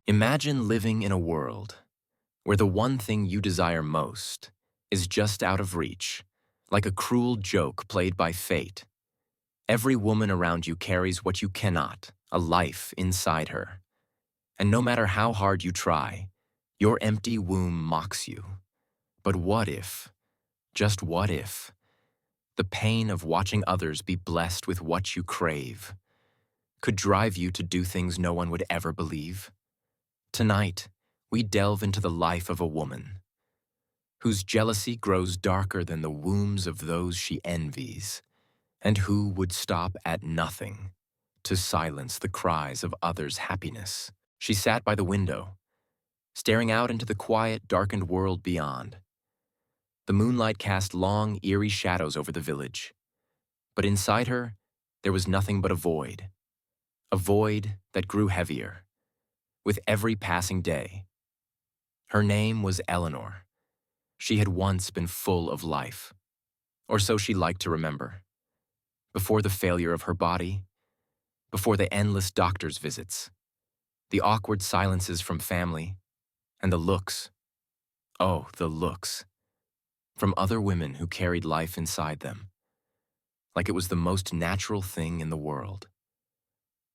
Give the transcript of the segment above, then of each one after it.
Imagine living in a world where the one thing you desire most is just out of reach, like a cruel joke played by fate. Every woman around you carries what you cannot, a life inside her. And no matter how hard you try, your empty womb mocks you. But what if, just what if, the pain of watching others be blessed with what you crave could drive you to do things no one would ever believe? Tonight, we delve into the life of a woman whose jealousy grows darker than the wombs of those she envies, and who would stop at nothing to silence the cries of others' happiness. She sat by the window, staring out into the quiet, darkened world beyond. The moonlight cast long, eerie shadows over the village, but inside her, there was nothing but a void that grew heavier with every passing day. Her name was Eleanor. She had once been full of life, or so she liked to remember. Before the failure of her body, before the endless doctor's visits, the awkward silences from family, and the looks, oh, the looks, from other women who carried life inside them, like it was the most natural thing in the world.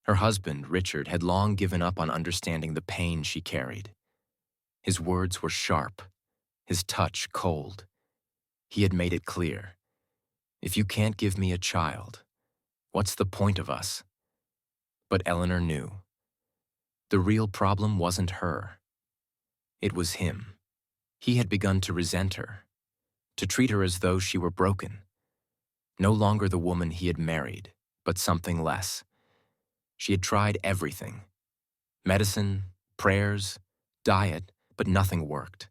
Her husband, Richard, had long given up on understanding the pain she carried. His words were sharp, his touch cold. He had made it clear, if you can't give me a child, what's the point of us? But Eleanor knew. The real problem wasn't her. It was him. He had begun to resent her, to treat her as though she were broken. No longer the woman he had married, but something less. She had tried everything. Medicine, prayers, diet, but nothing worked.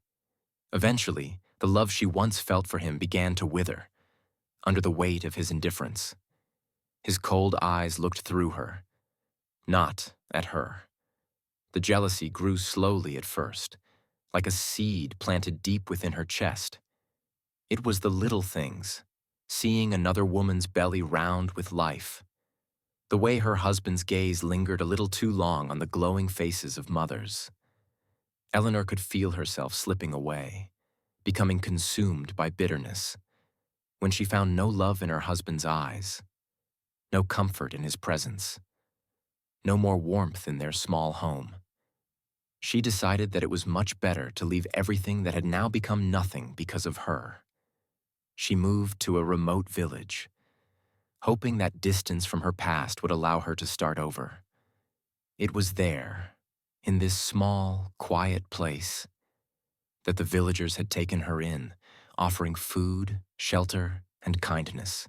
Eventually, the love she once felt for him began to wither, under the weight of his indifference. His cold eyes looked through her, not at her. The jealousy grew slowly at first, like a seed planted deep within her chest. It was the little things, seeing another woman's belly round with life, the way her husband's gaze lingered a little too long on the glowing faces of mothers. Eleanor could feel herself slipping away, becoming consumed by bitterness, when she found no love in her husband's eyes, no comfort in his presence, no more warmth in their small home. She decided that it was much better to leave everything that had now become nothing because of her. She moved to a remote village, hoping that distance from her past would allow her to start over. It was there, in this small, quiet place, that the villagers had taken her in, offering food, shelter, and kindness.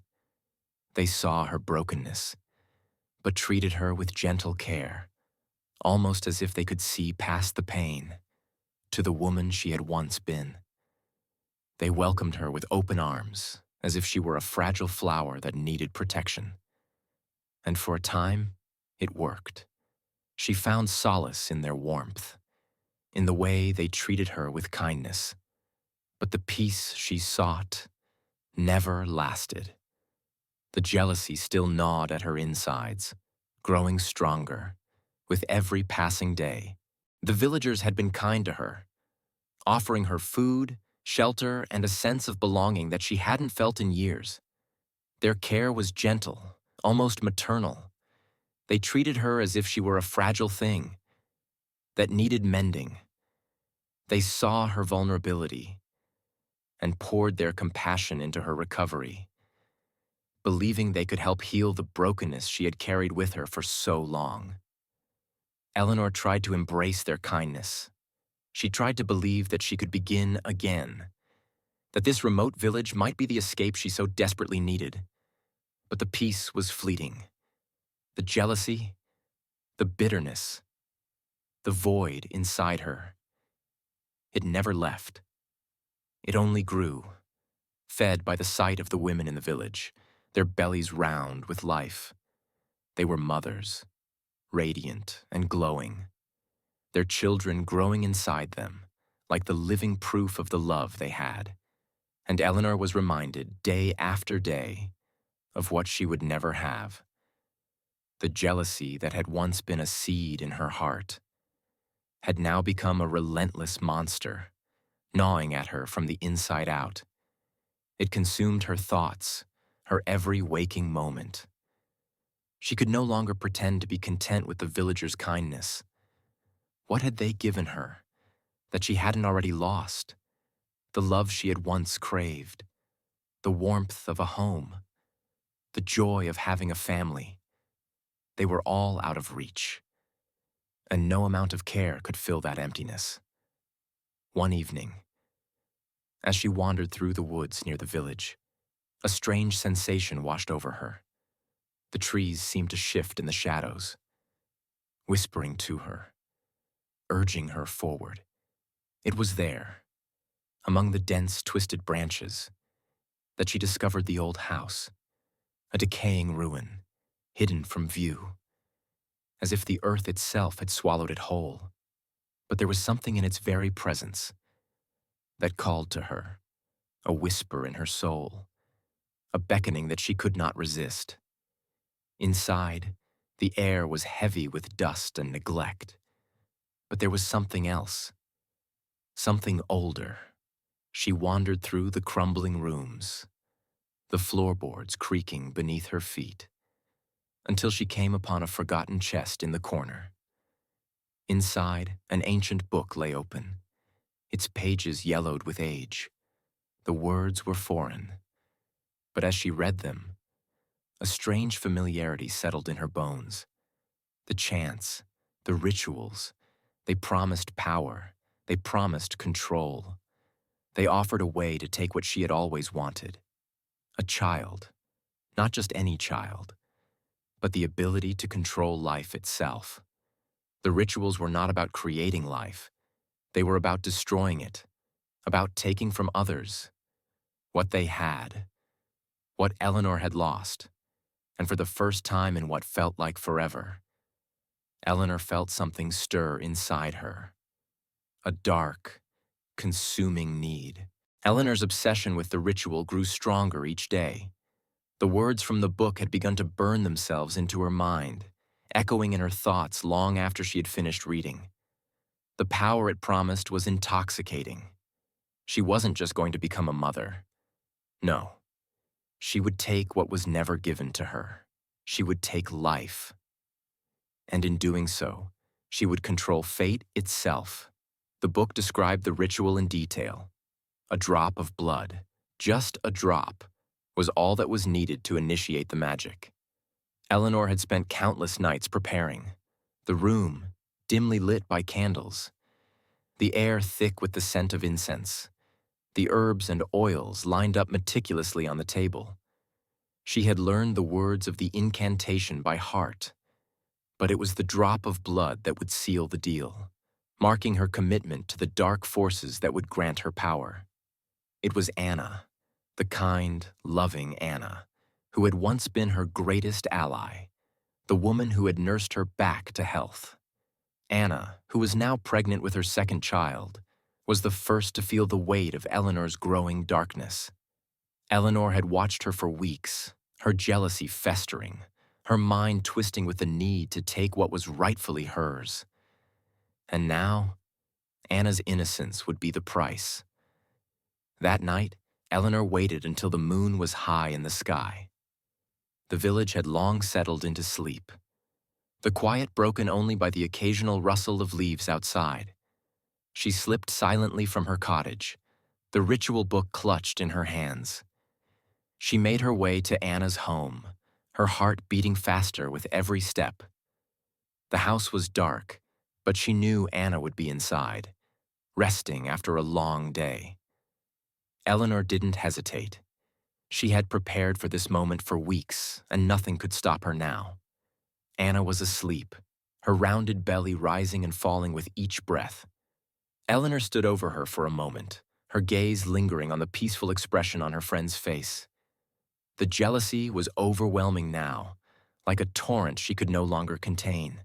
They saw her brokenness, but treated her with gentle care, almost as if they could see past the pain to the woman she had once been. They welcomed her with open arms, as if she were a fragile flower that needed protection. And for a time, it worked. She found solace in their warmth, in the way they treated her with kindness. But the peace she sought never lasted. The jealousy still gnawed at her insides, growing stronger with every passing day. The villagers had been kind to her, offering her food, shelter, and a sense of belonging that she hadn't felt in years. Their care was gentle, almost maternal. They treated her as if she were a fragile thing that needed mending. They saw her vulnerability and poured their compassion into her recovery, believing they could help heal the brokenness she had carried with her for so long. Eleanor tried to embrace their kindness. She tried to believe that she could begin again, that this remote village might be the escape she so desperately needed. But the peace was fleeting. The jealousy, the bitterness, the void inside her. It never left. It only grew, fed by the sight of the women in the village, their bellies round with life. They were mothers, radiant and glowing, their children growing inside them, like the living proof of the love they had. And Eleanor was reminded, day after day, of what she would never have. The jealousy that had once been a seed in her heart had now become a relentless monster, gnawing at her from the inside out. It consumed her thoughts, her every waking moment. She could no longer pretend to be content with the villagers' kindness. What had they given her that she hadn't already lost? The love she had once craved, the warmth of a home, the joy of having a family. They were all out of reach, and no amount of care could fill that emptiness. One evening, as she wandered through the woods near the village, a strange sensation washed over her. The trees seemed to shift in the shadows, whispering to her, urging her forward. It was there, among the dense, twisted branches, that she discovered the old house, a decaying ruin, hidden from view, as if the earth itself had swallowed it whole. But there was something in its very presence that called to her, a whisper in her soul, a beckoning that she could not resist. Inside, the air was heavy with dust and neglect, but there was something else, something older. She wandered through the crumbling rooms, the floorboards creaking beneath her feet, until she came upon a forgotten chest in the corner. Inside, an ancient book lay open, its pages yellowed with age. The words were foreign, but as she read them, a strange familiarity settled in her bones. The chants, the rituals, they promised power, they promised control. They offered a way to take what she had always wanted. A child, not just any child, but the ability to control life itself. The rituals were not about creating life. They were about destroying it, about taking from others what they had, what Eleanor had lost, and for the first time in what felt like forever, Eleanor felt something stir inside her, a dark, consuming need. Eleanor's obsession with the ritual grew stronger each day. The words from the book had begun to burn themselves into her mind, echoing in her thoughts long after she had finished reading. The power it promised was intoxicating. She wasn't just going to become a mother. No. She would take what was never given to her. She would take life. And in doing so, she would control fate itself. The book described the ritual in detail. A drop of blood, just a drop, was all that was needed to initiate the magic. Eleanor had spent countless nights preparing. The room, dimly lit by candles. The air thick with the scent of incense. The herbs and oils lined up meticulously on the table. She had learned the words of the incantation by heart, but it was the drop of blood that would seal the deal, marking her commitment to the dark forces that would grant her power. It was Anna, the kind, loving Anna, who had once been her greatest ally, the woman who had nursed her back to health. Anna, who was now pregnant with her second child, was the first to feel the weight of Eleanor's growing darkness. Eleanor had watched her for weeks, her jealousy festering, her mind twisting with the need to take what was rightfully hers. And now, Anna's innocence would be the price. That night, Eleanor waited until the moon was high in the sky. The village had long settled into sleep, the quiet broken only by the occasional rustle of leaves outside. She slipped silently from her cottage, the ritual book clutched in her hands. She made her way to Anna's home, her heart beating faster with every step. The house was dark, but she knew Anna would be inside, resting after a long day. Eleanor didn't hesitate. She had prepared for this moment for weeks, and nothing could stop her now. Anna was asleep, her rounded belly rising and falling with each breath. Eleanor stood over her for a moment, her gaze lingering on the peaceful expression on her friend's face. The jealousy was overwhelming now, like a torrent she could no longer contain.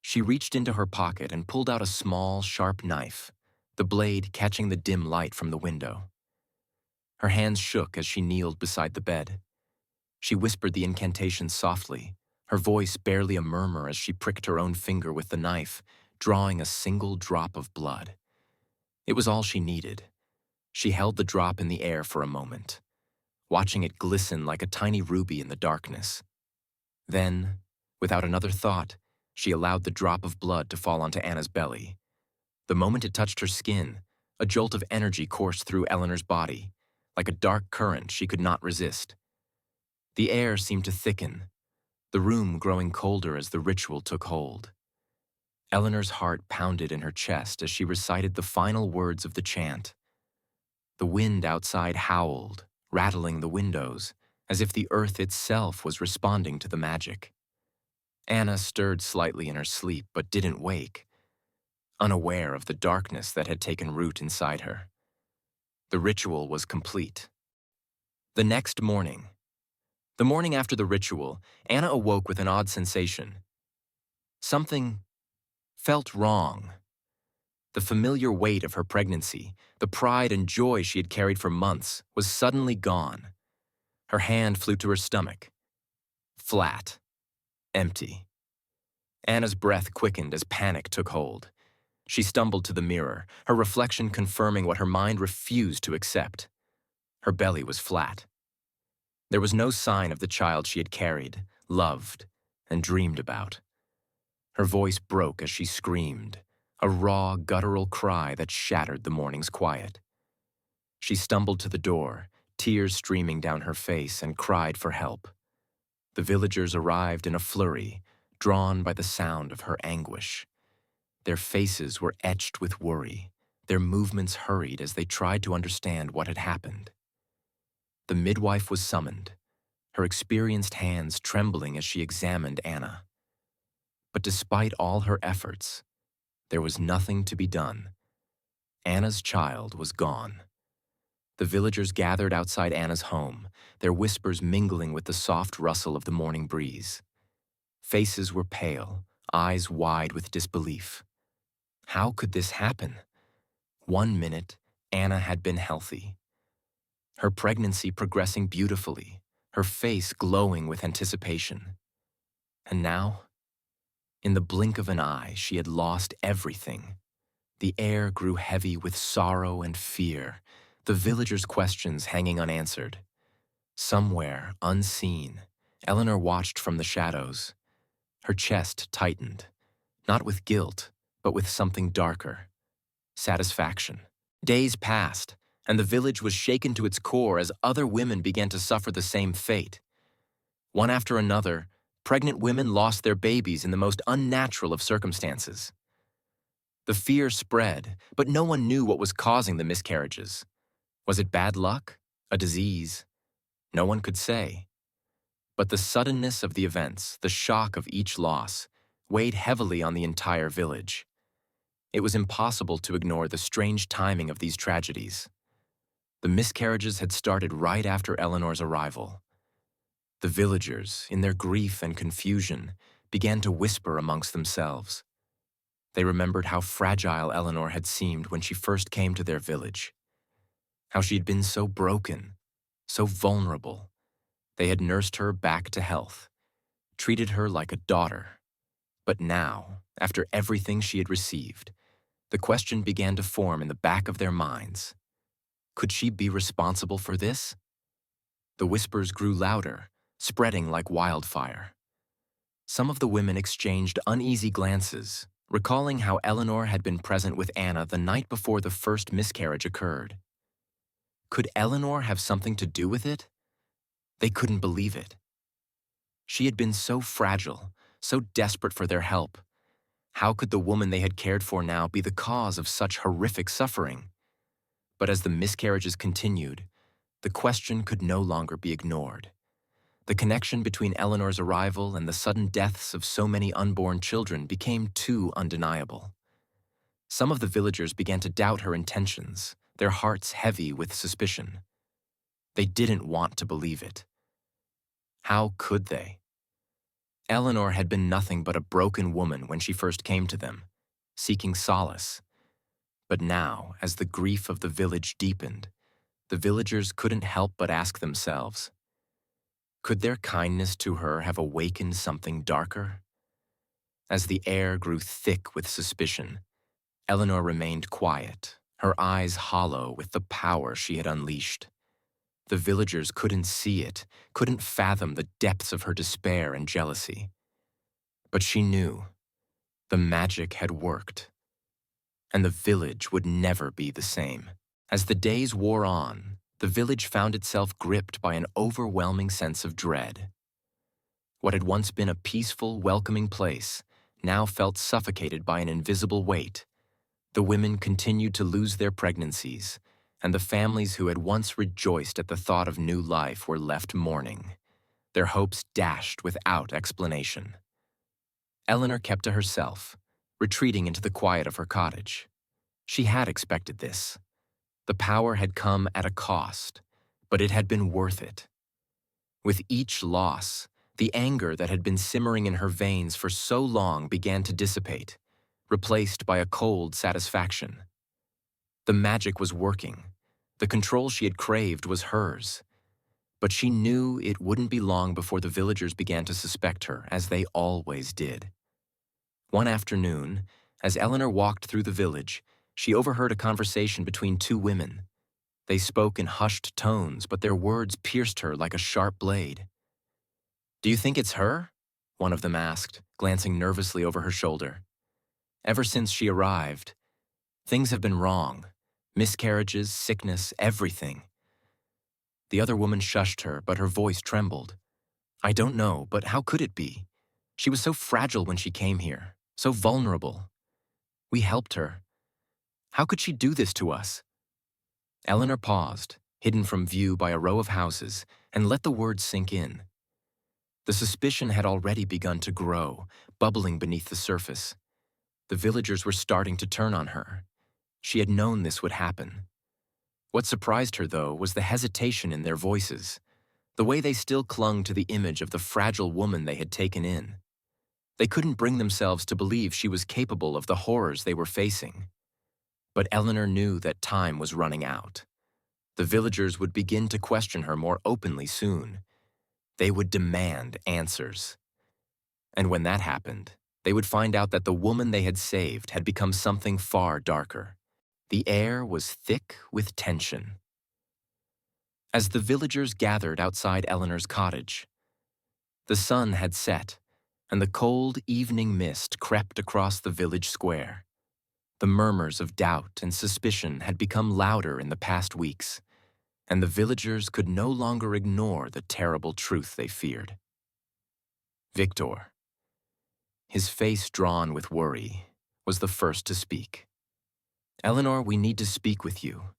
She reached into her pocket and pulled out a small, sharp knife, the blade catching the dim light from the window. Her hands shook as she kneeled beside the bed. She whispered the incantation softly, her voice barely a murmur as she pricked her own finger with the knife, drawing a single drop of blood. It was all she needed. She held the drop in the air for a moment, watching it glisten like a tiny ruby in the darkness. Then, without another thought, she allowed the drop of blood to fall onto Anna's belly. The moment it touched her skin, a jolt of energy coursed through Eleanor's body, like a dark current she could not resist. The air seemed to thicken, the room growing colder as the ritual took hold. Eleanor's heart pounded in her chest as she recited the final words of the chant. The wind outside howled, rattling the windows, as if the earth itself was responding to the magic. Anna stirred slightly in her sleep but didn't wake, unaware of the darkness that had taken root inside her. The ritual was complete. The next morning, the morning after the ritual, Anna awoke with an odd sensation. Something felt wrong. The familiar weight of her pregnancy, the pride and joy she had carried for months, was suddenly gone. Her hand flew to her stomach. Flat. Empty. Anna's breath quickened as panic took hold. She stumbled to the mirror, her reflection confirming what her mind refused to accept. Her belly was flat. There was no sign of the child she had carried, loved, and dreamed about. Her voice broke as she screamed, a raw, guttural cry that shattered the morning's quiet. She stumbled to the door, tears streaming down her face, and cried for help. The villagers arrived in a flurry, drawn by the sound of her anguish. Their faces were etched with worry, their movements hurried as they tried to understand what had happened. The midwife was summoned, her experienced hands trembling as she examined Anna. But despite all her efforts, there was nothing to be done. Anna's child was gone. The villagers gathered outside Anna's home, their whispers mingling with the soft rustle of the morning breeze. Faces were pale, eyes wide with disbelief. How could this happen? 1 minute, Anna had been healthy. Her pregnancy progressing beautifully, her face glowing with anticipation. And now, in the blink of an eye, she had lost everything. The air grew heavy with sorrow and fear, the villagers' questions hanging unanswered. Somewhere, unseen, Eleanor watched from the shadows. Her chest tightened, not with guilt, but with something darker. Satisfaction. Days passed, and the village was shaken to its core as other women began to suffer the same fate. One after another, pregnant women lost their babies in the most unnatural of circumstances. The fear spread, but no one knew what was causing the miscarriages. Was it bad luck? A disease? No one could say. But the suddenness of the events, the shock of each loss, weighed heavily on the entire village. It was impossible to ignore the strange timing of these tragedies. The miscarriages had started right after Eleanor's arrival. The villagers, in their grief and confusion, began to whisper amongst themselves. They remembered how fragile Eleanor had seemed when she first came to their village. How she had been so broken, so vulnerable. They had nursed her back to health, treated her like a daughter. But now, after everything she had received, the question began to form in the back of their minds. Could she be responsible for this? The whispers grew louder, spreading like wildfire. Some of the women exchanged uneasy glances, recalling how Eleanor had been present with Anna the night before the first miscarriage occurred. Could Eleanor have something to do with it? They couldn't believe it. She had been so fragile, so desperate for their help. How could the woman they had cared for now be the cause of such horrific suffering? But as the miscarriages continued, the question could no longer be ignored. The connection between Eleanor's arrival and the sudden deaths of so many unborn children became too undeniable. Some of the villagers began to doubt her intentions, their hearts heavy with suspicion. They didn't want to believe it. How could they? Eleanor had been nothing but a broken woman when she first came to them, seeking solace. But now, as the grief of the village deepened, the villagers couldn't help but ask themselves, could their kindness to her have awakened something darker? As the air grew thick with suspicion, Eleanor remained quiet, her eyes hollow with the power she had unleashed. The villagers couldn't see it, couldn't fathom the depths of her despair and jealousy. But she knew the magic had worked, and the village would never be the same. As the days wore on, the village found itself gripped by an overwhelming sense of dread. What had once been a peaceful, welcoming place now felt suffocated by an invisible weight. The women continued to lose their pregnancies, and the families who had once rejoiced at the thought of new life were left mourning, their hopes dashed without explanation. Eleanor kept to herself, retreating into the quiet of her cottage. She had expected this. The power had come at a cost, but it had been worth it. With each loss, the anger that had been simmering in her veins for so long began to dissipate, replaced by a cold satisfaction. The magic was working. The control she had craved was hers. But she knew it wouldn't be long before the villagers began to suspect her, as they always did. One afternoon, as Eleanor walked through the village, she overheard a conversation between two women. They spoke in hushed tones, but their words pierced her like a sharp blade. "Do you think it's her?" one of them asked, glancing nervously over her shoulder. "Ever since she arrived, things have been wrong. Miscarriages, sickness, everything." The other woman shushed her, but her voice trembled. "I don't know, but how could it be? She was so fragile when she came here, so vulnerable. We helped her. How could she do this to us?" Eleanor paused, hidden from view by a row of houses, and let the words sink in. The suspicion had already begun to grow, bubbling beneath the surface. The villagers were starting to turn on her. She had known this would happen. What surprised her, though, was the hesitation in their voices, the way they still clung to the image of the fragile woman they had taken in. They couldn't bring themselves to believe she was capable of the horrors they were facing. But Eleanor knew that time was running out. The villagers would begin to question her more openly soon. They would demand answers. And when that happened, they would find out that the woman they had saved had become something far darker. The air was thick with tension. As the villagers gathered outside Eleanor's cottage, the sun had set, and the cold evening mist crept across the village square. The murmurs of doubt and suspicion had become louder in the past weeks, and the villagers could no longer ignore the terrible truth they feared. Victor, his face drawn with worry, was the first to speak. "Eleanor, we need to speak with you.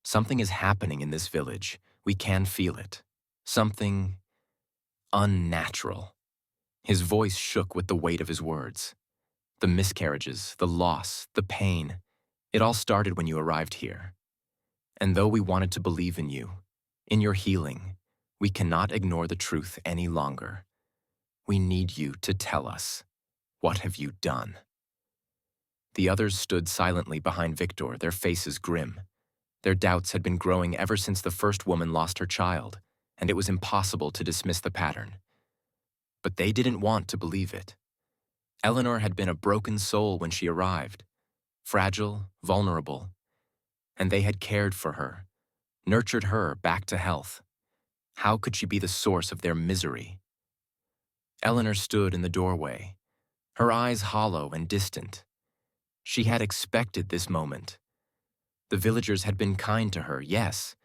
Something is happening in this village. We can feel it. Something unnatural." His voice shook with the weight of his words. "The miscarriages, the loss, the pain, it all started when you arrived here. And though we wanted to believe in you, in your healing, we cannot ignore the truth any longer. We need you to tell us. What have you done?" The others stood silently behind Victor, their faces grim. Their doubts had been growing ever since the first woman lost her child, and it was impossible to dismiss the pattern. But they didn't want to believe it. Eleanor had been a broken soul when she arrived, fragile, vulnerable, and they had cared for her, nurtured her back to health. How could she be the source of their misery? Eleanor stood in the doorway, her eyes hollow and distant. She had expected this moment. The villagers had been kind to her, yes,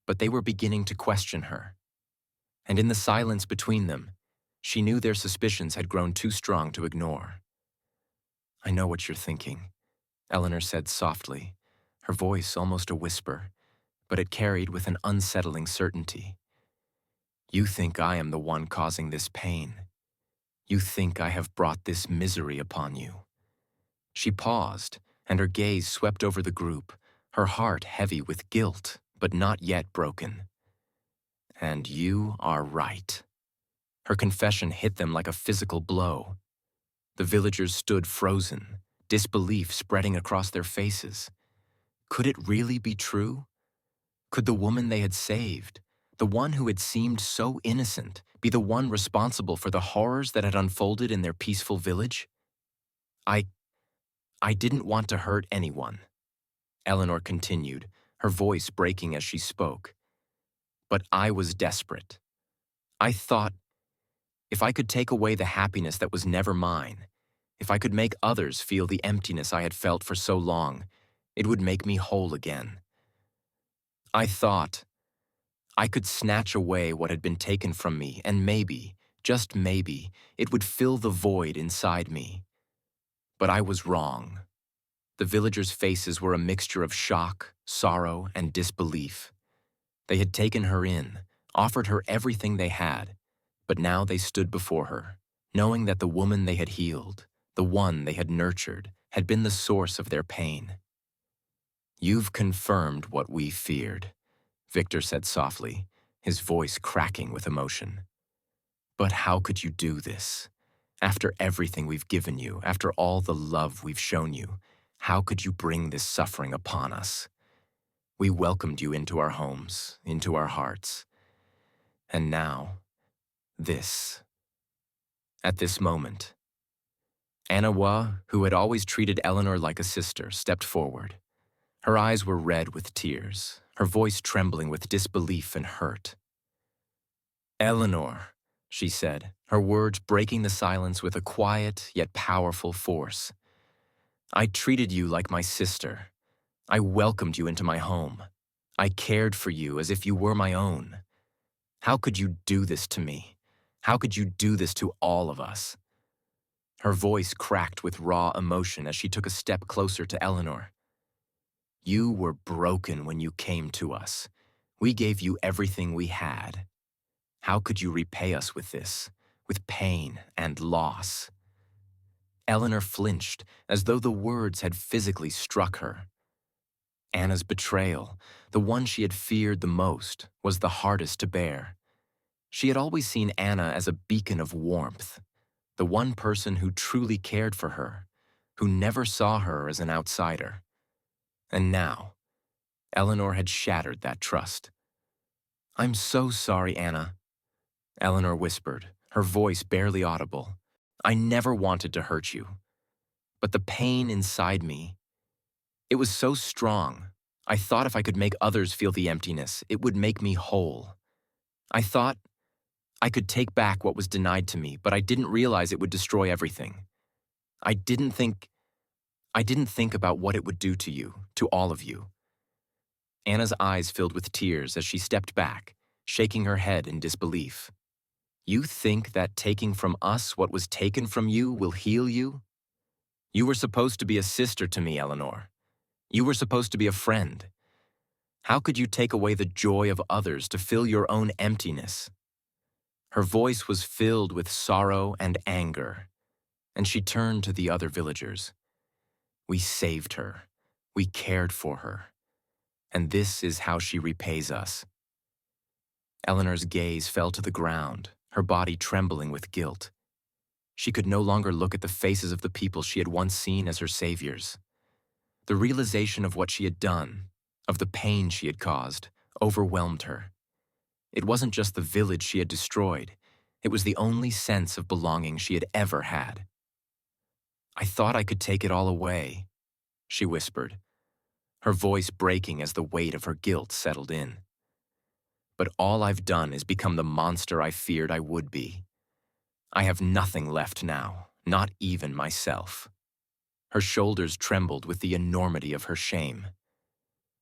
but they were beginning to question her. And in the silence between them, she knew their suspicions had grown too strong to ignore. "I know what you're thinking," Eleanor said softly, her voice almost a whisper, but it carried with an unsettling certainty. "You think I am the one causing this pain. You think I have brought this misery upon you." She paused, and her gaze swept over the group, her heart heavy with guilt, but not yet broken. "And you are right." Her confession hit them like a physical blow. The villagers stood frozen, disbelief spreading across their faces. Could it really be true? Could the woman they had saved, the one who had seemed so innocent, be the one responsible for the horrors that had unfolded in their peaceful village? I, I didn't want to hurt anyone, Eleanor continued, her voice breaking as she spoke. But I was desperate. I thought, if I could take away the happiness that was never mine, if I could make others feel the emptiness I had felt for so long, it would make me whole again. I thought I could snatch away what had been taken from me, and maybe, just maybe, it would fill the void inside me. But I was wrong. The villagers' faces were a mixture of shock, sorrow, and disbelief. They had taken her in, offered her everything they had, but now they stood before her, knowing that the woman they had healed, the one they had nurtured, had been the source of their pain. "You've confirmed what we feared," Victor said softly, his voice cracking with emotion. "But how could you do this? After everything we've given you, after all the love we've shown you, how could you bring this suffering upon us? We welcomed you into our homes, into our hearts. And now, this." At this moment, Anawa, who had always treated Eleanor like a sister, stepped forward. Her eyes were red with tears, her voice trembling with disbelief and hurt. "Eleanor," she said, her words breaking the silence with a quiet yet powerful force. "I treated you like my sister. I welcomed you into my home. I cared for you as if you were my own. How could you do this to me? How could you do this to all of us?" Her voice cracked with raw emotion as she took a step closer to Eleanor. "You were broken when you came to us. We gave you everything we had. How could you repay us with this, with pain and loss?" Eleanor flinched, as though the words had physically struck her. Anna's betrayal, the one she had feared the most, was the hardest to bear. She had always seen Anna as a beacon of warmth, the one person who truly cared for her, who never saw her as an outsider. And now, Eleanor had shattered that trust. "I'm so sorry, Anna," Eleanor whispered, her voice barely audible. "I never wanted to hurt you. But the pain inside me, it was so strong. I thought if I could make others feel the emptiness, it would make me whole. I thought I could take back what was denied to me, but I didn't realize it would destroy everything. I didn't think about what it would do to you, to all of you." Anna's eyes filled with tears as she stepped back, shaking her head in disbelief. "You think that taking from us what was taken from you will heal you? You were supposed to be a sister to me, Eleanor. You were supposed to be a friend. How could you take away the joy of others to fill your own emptiness?" Her voice was filled with sorrow and anger, and she turned to the other villagers. "We saved her. We cared for her. And this is how she repays us." Eleanor's gaze fell to the ground, her body trembling with guilt. She could no longer look at the faces of the people she had once seen as her saviors. The realization of what she had done, of the pain she had caused, overwhelmed her. It wasn't just the village she had destroyed. It was the only sense of belonging she had ever had. "I thought I could take it all away," she whispered, her voice breaking as the weight of her guilt settled in. "But all I've done is become the monster I feared I would be. I have nothing left now, not even myself." Her shoulders trembled with the enormity of her shame.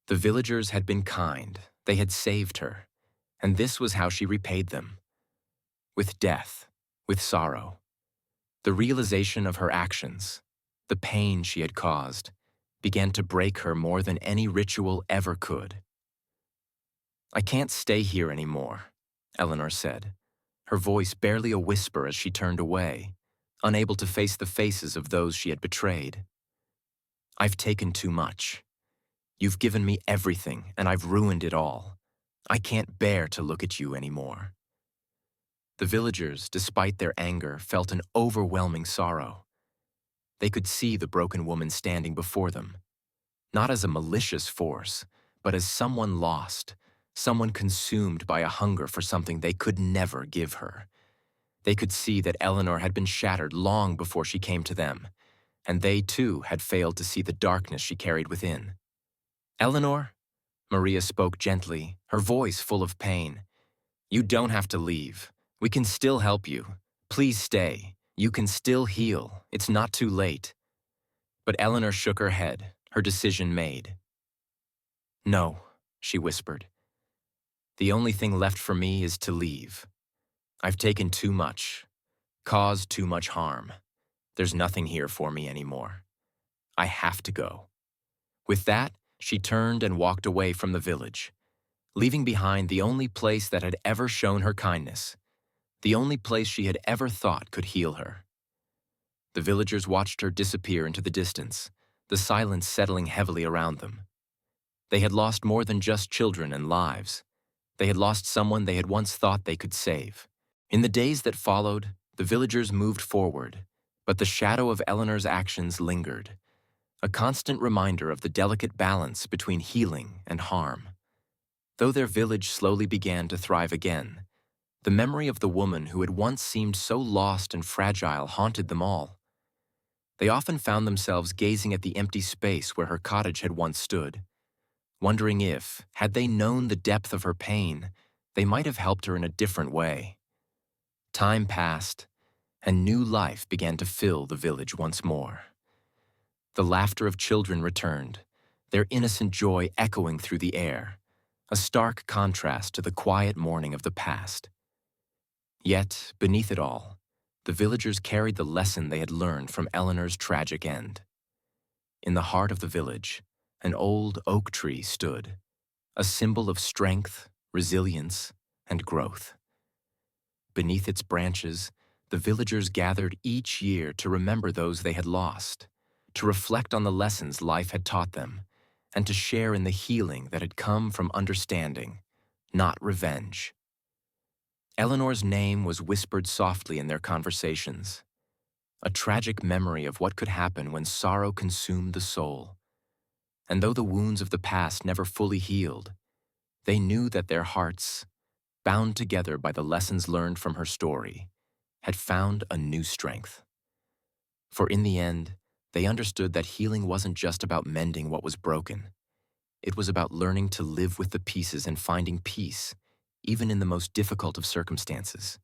The villagers had been kind, they had saved her, and this was how she repaid them. With death, with sorrow. The realization of her actions, the pain she had caused, began to break her more than any ritual ever could. "I can't stay here anymore," Eleanor said, her voice barely a whisper as she turned away, unable to face the faces of those she had betrayed. "I've taken too much. You've given me everything, and I've ruined it all. I can't bear to look at you anymore." The villagers, despite their anger, felt an overwhelming sorrow. They could see the broken woman standing before them, not as a malicious force, but as someone lost, someone consumed by a hunger for something they could never give her. They could see that Eleanor had been shattered long before she came to them, and they too had failed to see the darkness she carried within. "Eleanor," Maria spoke gently, her voice full of pain. "You don't have to leave. We can still help you. Please stay. You can still heal. It's not too late." But Eleanor shook her head, her decision made. "No," she whispered. "The only thing left for me is to leave. I've taken too much, caused too much harm. There's nothing here for me anymore. I have to go." With that, she turned and walked away from the village, leaving behind the only place that had ever shown her kindness, the only place she had ever thought could heal her. The villagers watched her disappear into the distance, the silence settling heavily around them. They had lost more than just children and lives. They had lost someone they had once thought they could save. In the days that followed, the villagers moved forward, but the shadow of Eleanor's actions lingered, a constant reminder of the delicate balance between healing and harm. Though their village slowly began to thrive again, the memory of the woman who had once seemed so lost and fragile haunted them all. They often found themselves gazing at the empty space where her cottage had once stood, wondering if, had they known the depth of her pain, they might have helped her in a different way. Time passed, and new life began to fill the village once more. The laughter of children returned, their innocent joy echoing through the air, a stark contrast to the quiet mourning of the past. Yet, beneath it all, the villagers carried the lesson they had learned from Eleanor's tragic end. In the heart of the village, an old oak tree stood, a symbol of strength, resilience, and growth. Beneath its branches, the villagers gathered each year to remember those they had lost, to reflect on the lessons life had taught them, and to share in the healing that had come from understanding, not revenge. Eleanor's name was whispered softly in their conversations, a tragic memory of what could happen when sorrow consumed the soul. And though the wounds of the past never fully healed, they knew that their hearts, bound together by the lessons learned from her story, had found a new strength. For in the end, they understood that healing wasn't just about mending what was broken. It was about learning to live with the pieces and finding peace, even in the most difficult of circumstances.